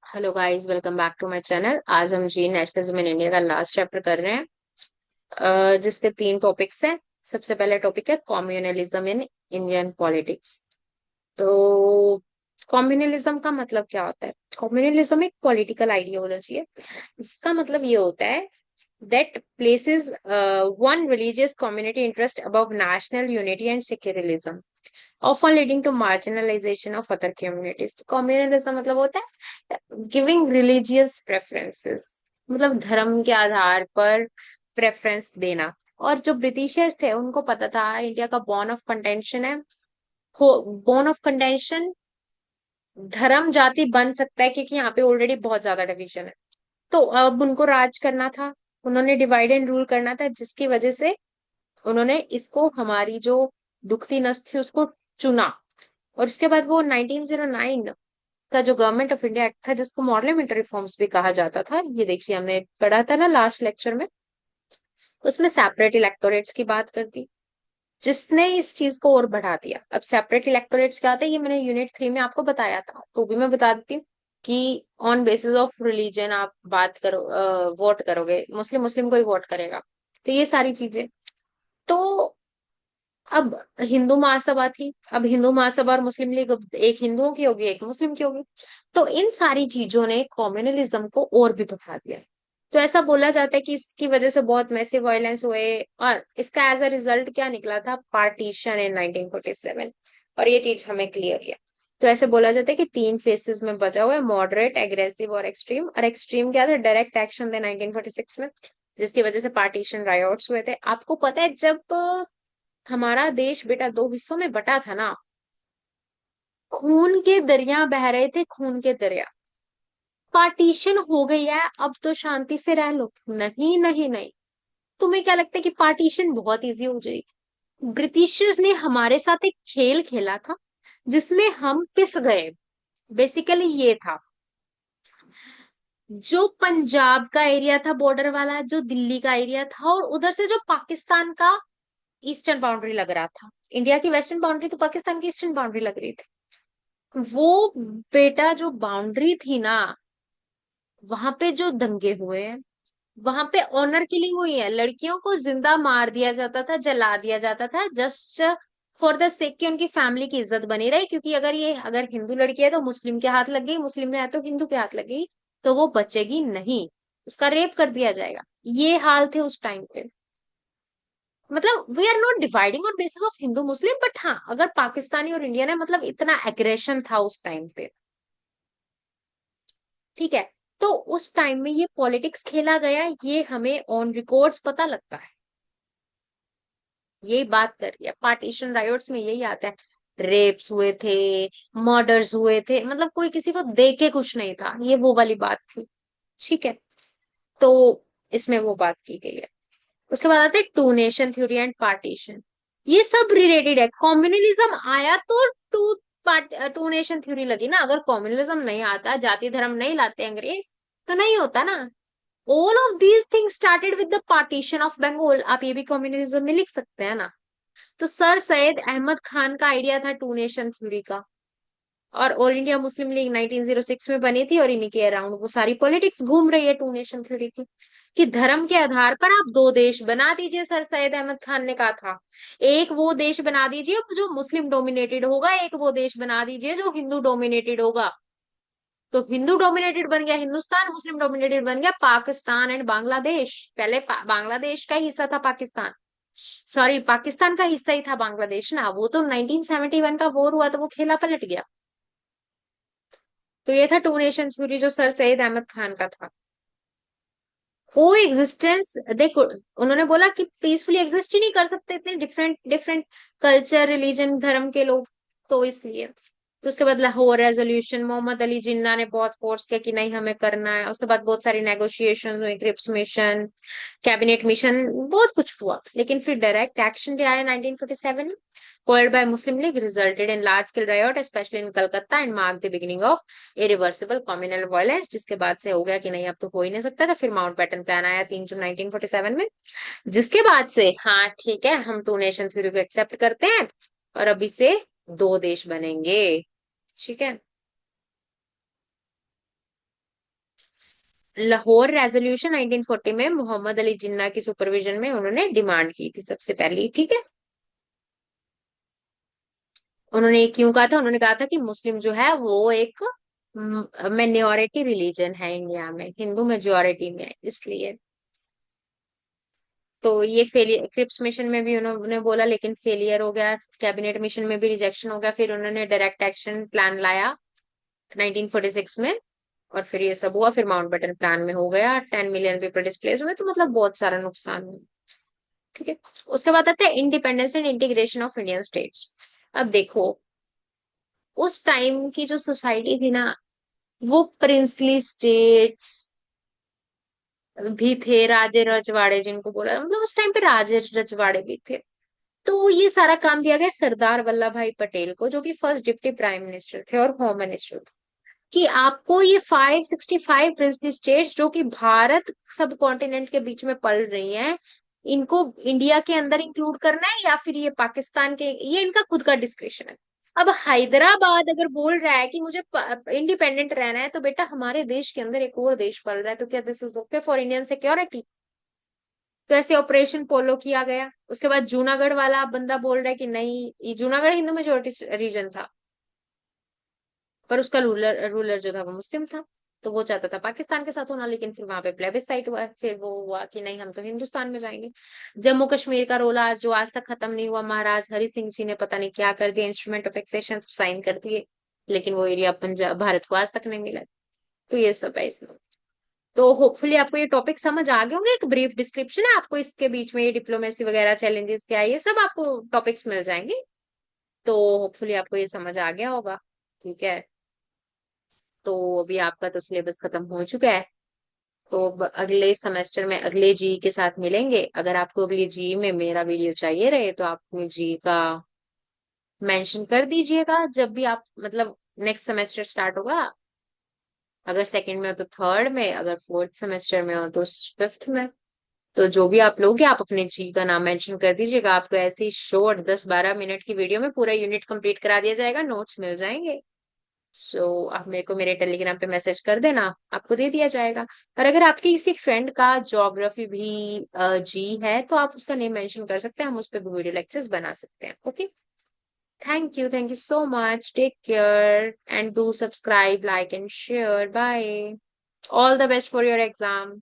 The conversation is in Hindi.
Hello guys, welcome back to my channel. आज हम जी नेशनलिज्म इन इंडिया का लास्ट चैप्टर कर रहे हैं, जिसके तीन टॉपिक्स हैं। सबसे पहला टॉपिक है कम्युनलिज्म इन इंडियन पॉलिटिक्स। तो कम्युनलिज्म का मतलब क्या होता है? कम्युनलिज्म एक पॉलिटिकल आइडियोलॉजी है। इसका मतलब ये होता है that places one religious community interest above national unity and secularism, often leading to marginalization of other communities। तो communalism मतलब होता है गिविंग रिलीजियस प्रेफरेंसेस, मतलब धर्म के आधार पर प्रेफरेंस देना। और जो ब्रिटिशर्स थे उनको पता था इंडिया का बॉर्न ऑफ कंटेंशन है। बॉर्न ऑफ कंटेंशन धर्म जाति बन सकता है क्योंकि यहाँ पे ऑलरेडी बहुत ज्यादा डिवीजन है। तो अब उनको राज करना था, उन्होंने डिवाइड एंड रूल करना था, जिसकी वजह से उन्होंने इसको हमारी जो दुखती नस थी उसको चुना। और उसके बाद वो 1909 का जो गवर्नमेंट ऑफ इंडिया एक्ट था, जिसको पार्लियामेंट्री रिफॉर्म्स भी कहा जाता था, ये देखिए हमने पढ़ा था ना लास्ट लेक्चर में। उसमें सेपरेट इलेक्टोरेट्स की बात करती, जिसने इस चीज को और बढ़ा दिया। अब सेपरेट इलेक्टोरेट्स क्या होता है, ये मैंने यूनिट 3 में आपको बताया था, तो भी मैं बता देती हूँ कि ऑन बेसिस ऑफ रिलीजन आप बात करो, वोट करोगे, मुस्लिम मुस्लिम को ही वोट करेगा, तो ये सारी चीजें। तो अब हिंदू महासभा थी, अब हिंदू महासभा और मुस्लिम लीग, अब एक हिंदुओं की होगी एक मुस्लिम की होगी। तो इन सारी चीजों ने कम्युनलिज्म को और भी बढ़ा दिया। तो ऐसा बोला जाता है कि इसकी वजह से बहुत मैसिव वायलेंस हुए, और इसका एज अ रिजल्ट क्या निकला था? पार्टीशन इन 1947। और ये चीज हमें क्लियर किया। तो ऐसे बोला जाता है कि तीन फेसेस में बचा हुआ है, मॉडरेट, एग्रेसिव और एक्सट्रीम। और एक्सट्रीम क्या था? डायरेक्ट एक्शन थे 1946 में, जिसकी वजह से पार्टीशन रायोट्स हुए थे। आपको पता है जब हमारा देश बेटा दो हिस्सों में बटा था ना, खून के दरिया बह रहे थे, खून के दरिया। पार्टीशन हो गई है, अब तो शांति से रह लो। नहीं नहीं नहीं, तुम्हें क्या लगता है कि पार्टीशन बहुत इजी हो जाएगी? ब्रिटिशर्स ने हमारे साथ एक खेल खेला था जिसमें हम पिस गए। बेसिकली ये था, जो पंजाब का एरिया था बॉर्डर वाला, जो दिल्ली का एरिया था, और उधर से जो पाकिस्तान का ईस्टर्न बाउंड्री लग रहा था। इंडिया की वेस्टर्न बाउंड्री तो पाकिस्तान की ईस्टर्न बाउंड्री लग रही थी। वो बेटा जो बाउंड्री थी ना, वहां पे जो दंगे हुए हैं, वहां पे ऑनर किलिंग हुई है। लड़कियों को जिंदा मार दिया जाता था, जला दिया जाता था, जस्ट फॉर द सेक कि उनकी फैमिली की इज्जत बनी रहे। क्योंकि अगर हिंदू लड़की है तो मुस्लिम के हाथ लग गई, मुस्लिम है तो हिंदू के हाथ लग गई, तो वो बचेगी नहीं, उसका रेप कर दिया जाएगा। ये हाल थे उस टाइम पे। मतलब we are not dividing on basis of Hindu Muslim, but हाँ, अगर पाकिस्तानी और इंडियन है, मतलब इतना एग्रेशन था उस टाइम पे। ठीक है। तो उस टाइम में ये पॉलिटिक्स खेला गया, ये हमें ऑन रिकॉर्ड्स पता लगता है। यही बात कर रही है, पार्टीशन रायोट्स में यही आता है। रेप्स हुए थे, मर्डर्स हुए थे, मतलब कोई किसी को देके कुछ नहीं था, ये वो वाली बात थी। ठीक है। तो इसमें वो बात की गई है। उसके बाद आते हैं two nation theory and partition. ये सब रिलेटेड है। कम्युनलिज्म आया तो टू नेशन थ्योरी लगी ना। अगर कम्युनलिज्म नहीं आता, जाति धर्म नहीं लाते अंग्रेज, तो नहीं होता ना। All of these things started with the partition of Bengal. आप ये भी कम्युनलिज्म में लिख सकते हैं ना। तो सर सैयद अहमद खान का आइडिया था टू नेशन थ्योरी का। और ऑल इंडिया मुस्लिम लीग 1906 में बनी थी, और इन्हीं के अराउंड वो सारी पॉलिटिक्स घूम रही है टू नेशन थ्योरी की। कि धर्म के आधार पर आप दो देश बना दीजिए, सर सैयद अहमद खान ने कहा था। एक वो देश बना दीजिए जो मुस्लिम डोमिनेटेड होगा, एक वो देश बना दीजिए जो हिंदू डोमिनेटेड होगा। तो हिंदू डोमिनेटेड बन गया हिंदुस्तान, मुस्लिम डोमिनेटेड बन गया पाकिस्तान एंड बांग्लादेश। पहले बांग्लादेश का ही हिस्सा था पाकिस्तान, सॉरी पाकिस्तान का हिस्सा ही था बांग्लादेश ना। वो तो 1971 का वॉर हुआ तो वो खेला पलट गया। तो ये था टू नेशन थ्योरी, जो सर सैयद अहमद खान का था। को एग्जिस्टेंस देखो, उन्होंने बोला कि पीसफुली एग्जिस्ट ही नहीं कर सकते इतने डिफरेंट डिफरेंट कल्चर, रिलीजन, धर्म के लोग। तो इसलिए। तो उसके बाद लाहौर रेजोल्यूशन, मोहम्मद अली जिन्ना ने बहुत फोर्स किया कि नहीं हमें करना है। उसके बाद बहुत सारी नेगोशिएशन हुई, क्रिप्स मिशन, कैबिनेट मिशन, बहुत कुछ हुआ। लेकिन फिर डायरेक्ट एक्शन भी आया 1947 में, called by Muslim League, resulted in large scale riot, especially in Calcutta, and marked the beginning of irreversible communal violence। जिसके बाद से हो गया कि नहीं अब तो हो ही नहीं सकता था। फिर माउंट बैटन प्लान आया 3 जून 1947 में, जिसके बाद से हाँ ठीक है, हम टू नेशन थ्योरी को एक्सेप्ट करते हैं, और अभी से दो देश बनेंगे। ठीक है। लाहौर रेजोल्यूशन 1940 में मोहम्मद अली जिन्ना की सुपरविजन में उन्होंने डिमांड की थी सबसे पहली, ठीक है। उन्होंने क्यों कहा था? उन्होंने कहा था कि मुस्लिम जो है वो एक माइनॉरिटी रिलीजन है इंडिया में, हिंदू मेजोरिटी में है, इसलिए। तो ये फेलियर, क्रिप्स मिशन में भी उन्होंने बोला लेकिन फेलियर हो गया, कैबिनेट मिशन में भी रिजेक्शन हो गया, फिर उन्होंने डायरेक्ट एक्शन प्लान लाया 1946 में, और फिर ये सब हुआ, फिर माउंटबेटन प्लान में हो गया, 10 मिलियन पीपल डिस्प्लेस हुए, तो मतलब बहुत सारा नुकसान हुआ, ठीक है। उसके बाद आता है independence and integration of Indian states. अब देखो, उस टाइम की जो सोसाइटी थी ना, वो प्रिंसली स्टेट्स भी थे, राजे रजवाड़े जिनको बोला, मतलब उस टाइम पे राजे रजवाड़े भी थे। तो ये सारा काम दिया गया सरदार वल्लभ भाई पटेल को, जो कि फर्स्ट डिप्टी प्राइम मिनिस्टर थे और होम मिनिस्टर थे, कि आपको ये 565 प्रिंसली स्टेट्स जो कि भारत सब कॉन्टिनेंट के बीच में पल रही हैं, इनको इंडिया के अंदर इंक्लूड करना है या फिर ये पाकिस्तान के, ये इनका खुद का डिस्क्रिप्शन है। अब हैदराबाद अगर बोल रहा है कि मुझे इंडिपेंडेंट रहना है, तो बेटा हमारे देश के अंदर एक और देश पल रहा है, तो क्या this is okay for Indian security? तो ऐसे ऑपरेशन पोलो किया गया। उसके बाद जूनागढ़ वाला बंदा बोल रहा है कि नहीं, ये जूनागढ़ हिंदू मेजोरिटी रीजन था, पर उसका रूलर रूलर जो था वो मुस्लिम था, तो वो चाहता था पाकिस्तान के साथ होना, लेकिन फिर वहां पे प्लेबिसाइट हुआ, फिर वो हुआ कि नहीं हम तो हिंदुस्तान में जाएंगे। जम्मू कश्मीर का रोला आज जो आज तक खत्म नहीं हुआ, महाराज हरि सिंह जी ने पता नहीं क्या कर दिया, इंस्ट्रूमेंट ऑफ एक्सेशन साइन कर दिए, लेकिन वो एरिया पंजाब भारत को आज तक नहीं मिला। तो ये सब है इसमें। तो होपफुली आपको ये टॉपिक समझ आ गए होंगे, एक ब्रीफ डिस्क्रिप्शन है, आपको इसके बीच में ये डिप्लोमेसी वगैरह चैलेंजेस क्या है, ये सब आपको टॉपिक्स मिल जाएंगे। तो होपफुली आपको ये समझ आ गया होगा, ठीक है। तो अभी आपका तो सिलेबस खत्म हो चुका है। तो अगले सेमेस्टर में अगले जी के साथ मिलेंगे। अगर आपको अगली जी में मेरा वीडियो चाहिए रहे तो आप अपनी जी का मेंशन कर दीजिएगा जब भी आप, मतलब नेक्स्ट सेमेस्टर स्टार्ट होगा। अगर सेकंड में हो तो थर्ड में, अगर फोर्थ सेमेस्टर में हो तो फिफ्थ में। तो जो भी आप लोगे आप अपने जी का नाम मेंशन कर दीजिएगा, आपको ऐसे ही शॉर्ट 10-12 मिनट की वीडियो में पूरा यूनिट कंप्लीट करा दिया जाएगा, नोट्स मिल जाएंगे। आप मेरे को मेरे टेलीग्राम पे मैसेज कर देना, आपको दे दिया जाएगा। और अगर आपके किसी फ्रेंड का ज्योग्राफी भी जी है तो आप उसका नेम मेंशन कर सकते हैं, हम उस पर भी वीडियो लेक्चर्स बना सकते हैं। Okay, thank you so much, take care and do subscribe, like and share, bye, all the best for your exam.